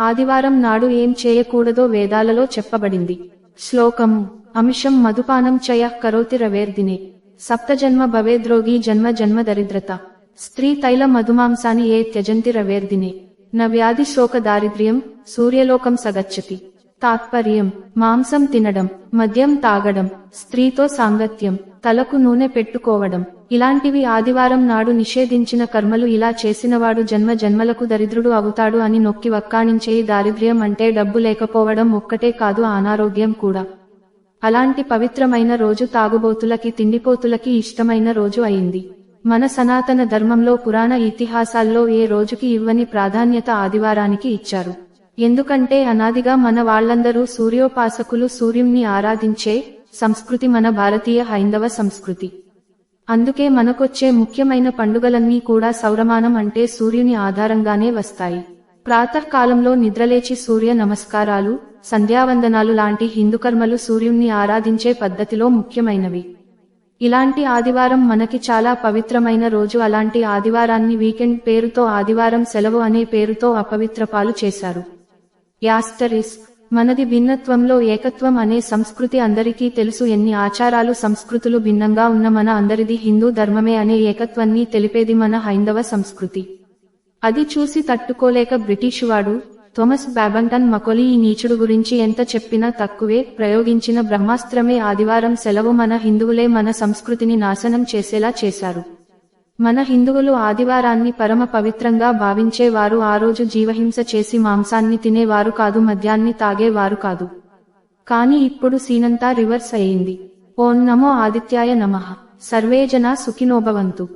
ఆదివారం నాడు ఏం చేయకూడదో వేదాలలో చెప్పబడింది. శ్లోకము: అమిషం మధుపానం చయః కరోతి రవేర్దినే సప్తజన్మ భవేద్రోగి జన్మ జన్మ దరిద్రత స్త్రీ తైల మధుమాంసాని ఏ త్యజంతి రవేర్దినే న వ్యాధి శోక దారిద్ర్యం సూర్యలోకం సగచ్చతి. తాత్పర్యం: మాంసం తినడం, మద్యం తాగడం, స్త్రీతో సాంగత్యం, తలకు నూనె పెట్టుకోవడం ఇలాంటివి ఆదివారం నాడు నిషేధించిన కర్మలు. ఇలా చేసినవాడు జన్మ జన్మలకు దరిద్రుడు అవుతాడు అని నొక్కి వక్కాణించే. దారిద్ర్యం అంటే డబ్బు లేకపోవడం ఒక్కటే కాదు, అనారోగ్యం కూడా. అలాంటి పవిత్రమైన రోజు తాగుబోతులకి తిండిపోతులకి ఇష్టమైన రోజు అయింది. మన సనాతన ధర్మంలో పురాణ ఇతిహాసాల్లో ఏ రోజుకి ఇవ్వని ప్రాధాన్యత ఆదివారానికి ఇచ్చారు. ఎందుకంటే అనాదిగా మన వాళ్ళందరూ సూర్యోపాసకులు, సూర్యుణ్ణి ఆరాధించే సంస్కృతి మన భారతీయ హైందవ సంస్కృతి. అందుకే మనకొచ్చే ముఖ్యమైన పండుగలన్నీ కూడా సౌరమానం అంటే సూర్యుని ఆధారంగానే వస్తాయి. ప్రాతఃకాలంలో నిద్రలేచి సూర్య నమస్కారాలు, సంధ్యావందనాలు లాంటి హిందుకర్మలు సూర్యుణ్ణి ఆరాధించే పద్ధతిలో ముఖ్యమైనవి. ఇలాంటి ఆదివారం మనకి చాలా పవిత్రమైన రోజు. అలాంటి ఆదివారాన్ని వీకెండ్ పేరుతో ఆదివారం సెలవు అనే పేరుతో అపవిత్రపాలు చేశారు. యాస్టరిస్క్: మనది భిన్నత్వంలో ఏకత్వం అనే సంస్కృతి అందరికీ తెలుసు. ఎన్ని ఆచారాలు సంస్కృతులు భిన్నంగా ఉన్న మన అందరిది హిందూ ధర్మమే అనే ఏకత్వాన్ని తెలిపేది మన హైందవ సంస్కృతి. అది చూసి తట్టుకోలేక బ్రిటిషువాడు థోమస్ బ్యాబంటన్ మకోలీ ఈ నీచుడు గురించి ఎంత చెప్పినా తక్కువే. ప్రయోగించిన బ్రహ్మాస్త్రమే ఆదివారం సెలవు. మన హిందువులే మన సంస్కృతిని నాశనం చేసేలా చేశారు. మన హిందువులు ఆదివారాన్ని పరమ పవిత్రంగా భావించే వారు. ఆ రోజు జీవహింస చేసి మాంసాన్ని తినేవారు కాదు, మద్యాన్ని తాగేవారు కాదు. కాని ఇప్పుడు సీనంతా రివర్స్ అయింది. ఓం నమో ఆదిత్యాయ నమః. సర్వే జనా సుఖినో భవంతు.